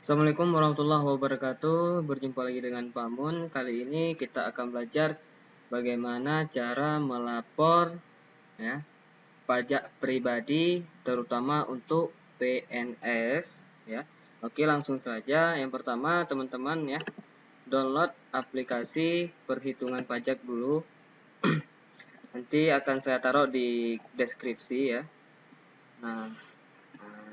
Assalamualaikum warahmatullahi wabarakatuh. Berjumpa lagi dengan Pak Mun. Kali ini kita akan belajar bagaimana cara melapor ya, pajak pribadi terutama untuk PNS ya. Oke, langsung saja. Yang pertama, teman-teman ya, download aplikasi perhitungan pajak dulu. Nanti akan saya taruh di deskripsi ya. Nah,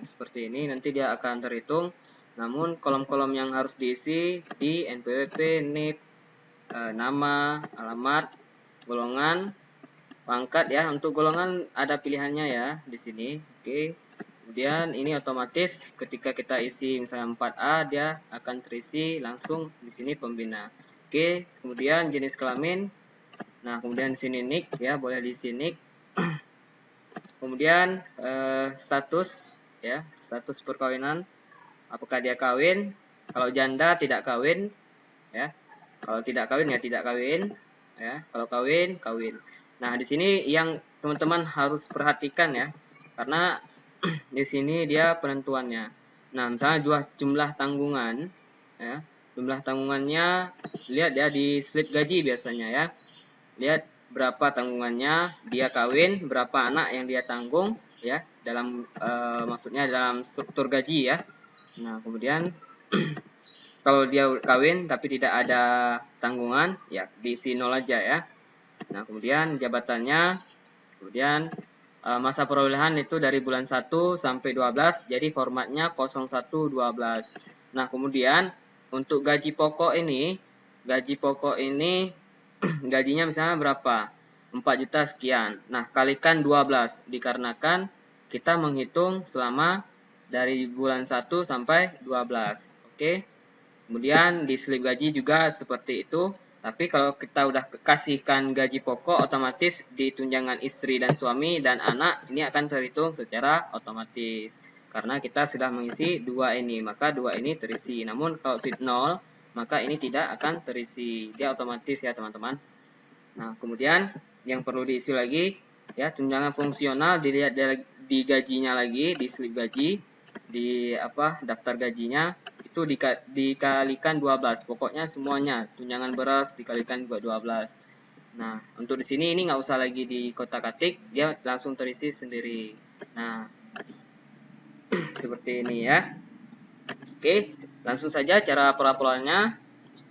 seperti ini nanti dia akan terhitung. Namun kolom-kolom yang harus diisi di NPWP, NIP, nama, alamat, golongan, pangkat ya. Untuk golongan ada pilihannya ya di sini. Oke. Kemudian ini otomatis ketika kita isi misalnya 4A dia akan terisi langsung di sini pembina. Oke, kemudian jenis kelamin. Nah, kemudian di sini NIK ya, boleh diisi NIK. Kemudian status ya, status perkawinan, apakah dia kawin? Kalau janda tidak kawin ya. Kalau tidak kawin ya tidak kawin ya. Kalau kawin, kawin. Nah, di sini yang teman-teman harus perhatikan ya. Karena di sini dia penentuannya. Nah, misalnya jumlah tanggungan ya. Jumlah tanggungannya lihat ya di slip gaji biasanya ya. Lihat berapa tanggungannya, dia kawin, berapa anak yang dia tanggung ya, dalam maksudnya dalam struktur gaji ya. Nah, kemudian kalau dia kawin tapi tidak ada tanggungan ya diisi 0 aja ya. Nah, kemudian jabatannya, kemudian masa perolehan itu dari bulan 1 sampai 12, jadi formatnya 0112. Nah, kemudian untuk gaji pokok ini gajinya misalnya berapa? 4 juta sekian. Nah, kalikan 12 dikarenakan kita menghitung selama dari bulan 1 sampai 12. Oke. Kemudian di slip gaji juga seperti itu. Tapi kalau kita udah kasihkan gaji pokok, otomatis di tunjangan istri dan suami dan anak ini akan terhitung secara otomatis. Karena kita sudah mengisi dua ini, maka dua ini terisi. Namun kalau tip 0, maka ini tidak akan terisi. Dia otomatis ya teman-teman. Nah, kemudian yang perlu diisi lagi ya, tunjangan fungsional dilihat di gajinya lagi, di slip gaji, di daftar gajinya itu dikalikan 12. Pokoknya semuanya tunjangan beras dikalikan juga 12. Nah, untuk di sini ini nggak usah lagi di kotak-katik, dia langsung terisi sendiri. Nah, seperti ini ya. Oke, langsung saja cara pelaporannya.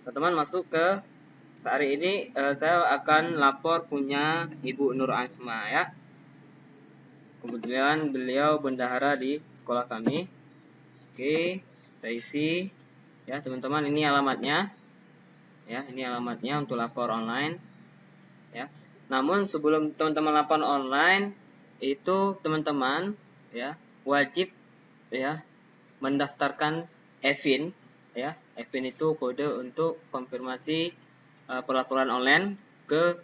Teman-teman masuk ke hari ini saya akan lapor punya Ibu Nur Asma ya. Kebetulan beliau bendahara di sekolah kami. Oke, kita isi ya teman-teman, ini alamatnya. Ya, ini alamatnya untuk lapor online ya. Namun sebelum teman-teman lapor online itu teman-teman ya wajib ya mendaftarkan EVIN ya. EVIN itu kode untuk konfirmasi pelaporan online ke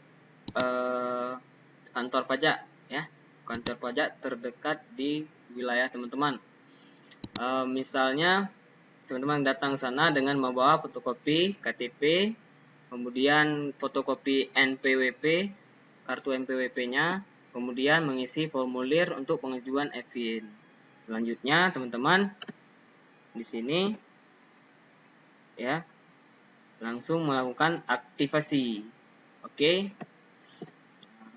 kantor pajak ya, kantor pajak terdekat di wilayah teman-teman. Misalnya teman-teman datang sana dengan membawa fotokopi KTP, kemudian fotokopi NPWP, kartu NPWP-nya, kemudian mengisi formulir untuk pengajuan EVIN. Selanjutnya teman-teman di sini ya langsung melakukan aktivasi. Oke.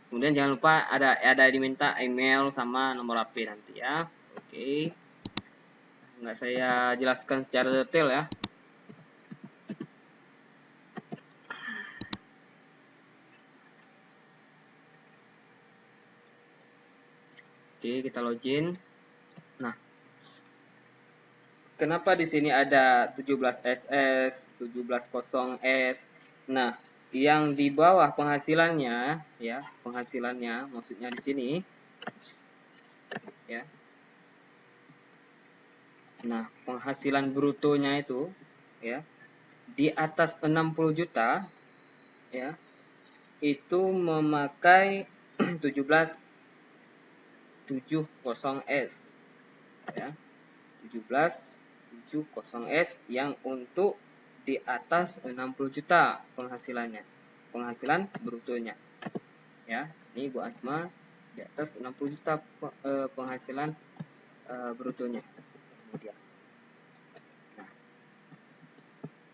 Kemudian jangan lupa ada diminta email sama nomor HP nanti ya. Oke. Nggak saya jelaskan secara detail ya. Oke, kita login. Nah, kenapa di sini ada 17SS, 17.0S? Nah, yang di bawah penghasilannya ya, penghasilannya maksudnya di sini ya. Nah, penghasilan brutonya itu ya di atas 60 juta ya itu memakai 1770S ya, 1770S yang untuk di atas 60 juta penghasilannya, penghasilan brutonya ya. Ini Bu Asma di atas 60 juta penghasilan brutonya. Kemudian nah,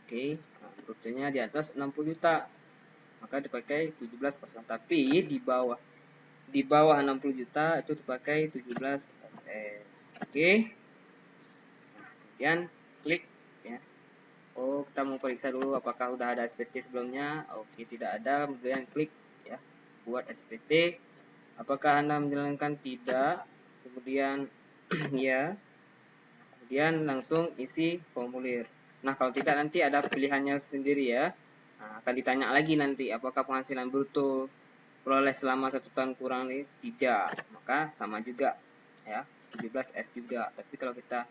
Oke, nah, brutonya di atas 60 juta, maka dipakai 17%. Tapi di bawah 60 juta itu dipakai 17 SS. Oke. Nah, kemudian klik ya. Oh, kita mau periksa dulu apakah udah ada SPT sebelumnya. Oke, tidak ada. Kemudian klik ya, buat SPT. Apakah Anda menjalankan? Tidak. Kemudian ya. Kemudian langsung isi formulir. Nah, kalau tidak nanti ada pilihannya sendiri ya. Nah, akan ditanya lagi nanti apakah penghasilan bruto peroleh selama 1 tahun kurang nih? Tidak. Maka sama juga ya, 17S juga. Tapi kalau kita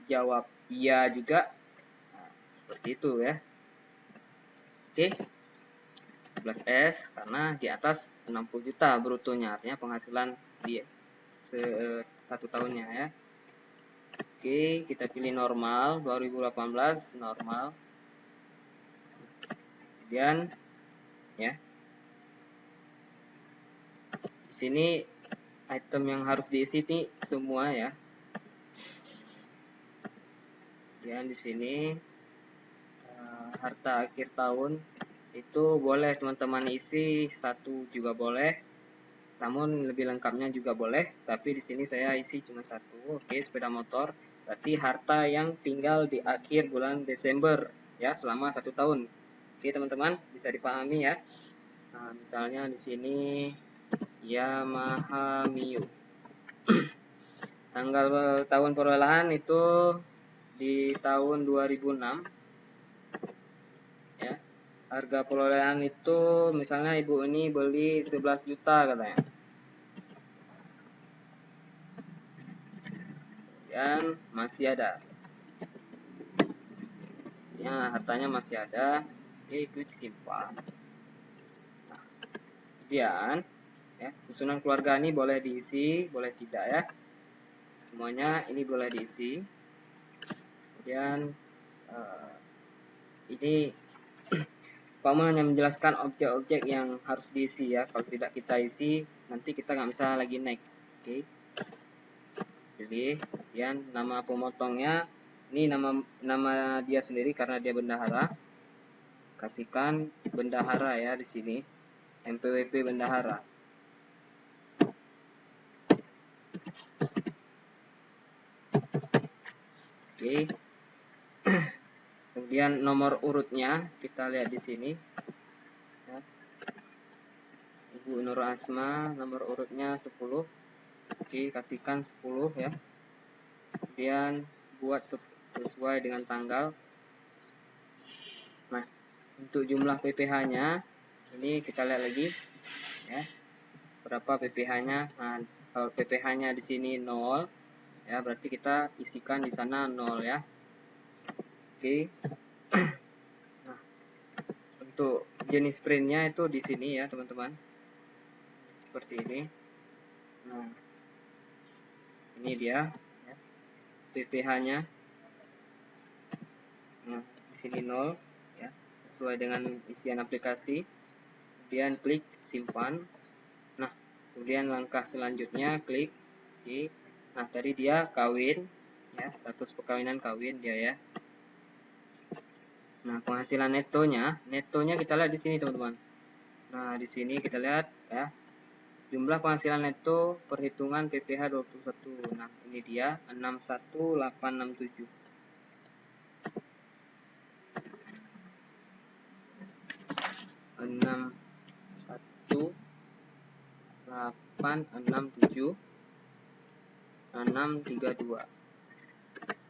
jawab iya juga, nah, seperti itu ya. Oke. 17S karena di atas 60 juta brutonya, artinya penghasilan di 1 tahunnya ya. Oke, kita pilih normal, 2018 normal. Kemudian ya, di sini item yang harus diisi ini semua ya. Dan di sini harta akhir tahun itu boleh teman-teman isi 1 juga boleh, namun lebih lengkapnya juga boleh. Tapi di sini saya isi cuma 1. Oke, sepeda motor. Berarti harta yang tinggal di akhir bulan Desember ya, selama 1 tahun. Oke teman-teman, bisa dipahami ya. Nah, misalnya di sini Yamaha Mio. Tanggal tahun perolehan itu di tahun 2006 ya. Harga perolehan itu misalnya ibu ini beli 11 juta katanya. Dan masih ada. Ya, hartanya masih ada. Oke, klik simpan. Nah, kemudian ya, susunan keluarga ini boleh diisi, boleh tidak ya. Semuanya ini boleh diisi. Kemudian ini Pak hanya menjelaskan objek-objek yang harus diisi ya. Kalau tidak kita isi, nanti kita nggak bisa lagi next. Oke. Jadi, kemudian nama pemotongnya ini nama dia sendiri karena dia bendahara. Kasihkan bendahara ya di sini. MPWP bendahara. Oke. Kemudian nomor urutnya kita lihat di sini. Ya. Ibu Nur Asma, nomor urutnya 10. Oke, kasihkan 10 ya. Kemudian buat sesuai dengan tanggal. Nah, untuk jumlah PPh-nya ini kita lihat lagi ya. Berapa PPh-nya? Nah, kalau PPh-nya di sini 0 ya, berarti kita isikan di sana 0 ya. Oke. Nah, untuk jenis printnya itu di sini ya, teman-teman. Seperti ini. Nah, ini dia ya, PPh-nya. Nah, di sini 0 ya, sesuai dengan isian aplikasi. Kemudian klik simpan. Nah, kemudian langkah selanjutnya klik oke. Nah, tadi dia kawin ya, status perkawinan kawin dia ya. Nah, penghasilan netonya kita lihat di sini teman-teman. Nah, di sini kita lihat ya, jumlah penghasilan neto perhitungan PPh 21. Nah, ini dia 61867. 61867 632.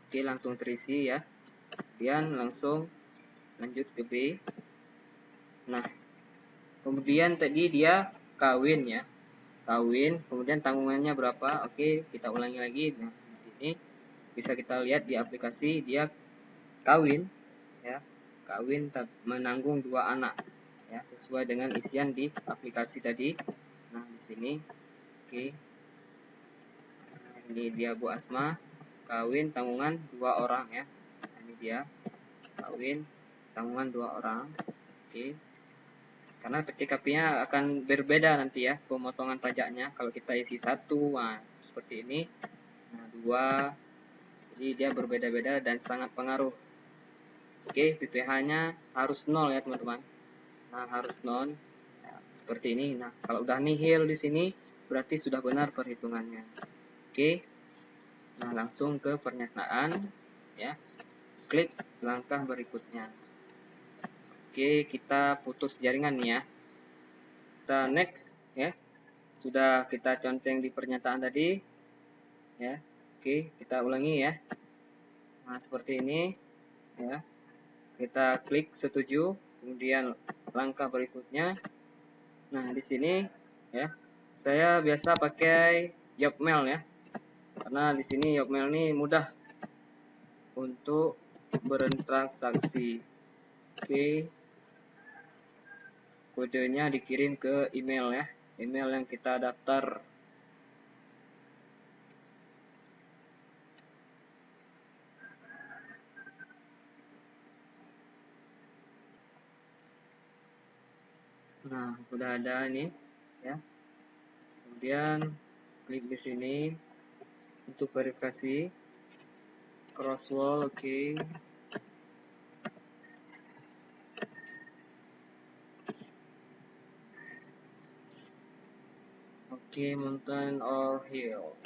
Oke, langsung terisi ya. Kemudian langsung lanjut ke B. Nah, kemudian tadi dia kawin ya. Kawin, kemudian tanggungannya berapa? Oke, kita ulangi lagi. Nah, di sini bisa kita lihat di aplikasi dia kawin ya. Kawin menanggung 2 anak ya, sesuai dengan isian di aplikasi tadi. Nah, di sini oke. Nah, ini dia Bu Asma, kawin tanggungan 2 orang ya. Nah, ini dia kawin tanggungan 2 orang. Oke. Karena PTKP-nya akan berbeda nanti ya, pemotongan pajaknya. Kalau kita isi 1, nah, seperti ini. Nah, 2, jadi dia berbeda-beda dan sangat pengaruh. Oke, PPH-nya harus 0 ya teman-teman. Nah, harus nol. Ya, seperti ini. Nah, kalau udah nihil di sini berarti sudah benar perhitungannya. Oke. Nah, langsung ke pernyataan ya. Klik langkah berikutnya. Oke, kita putus jaringan nih ya. Kita next ya. Sudah kita conteng di pernyataan tadi ya. Oke, kita ulangi ya. Nah, seperti ini ya. Kita klik setuju, kemudian langkah berikutnya. Nah, di sini ya. Saya biasa pakai Yopmail ya. Karena di sini Yopmail ini mudah untuk berinteraksi. Oke, kodenya dikirim ke email ya, email yang kita daftar. Nah, udah ada ini ya. Kemudian klik di sini untuk verifikasi crosswall. Oke. Oke, mountain or hill.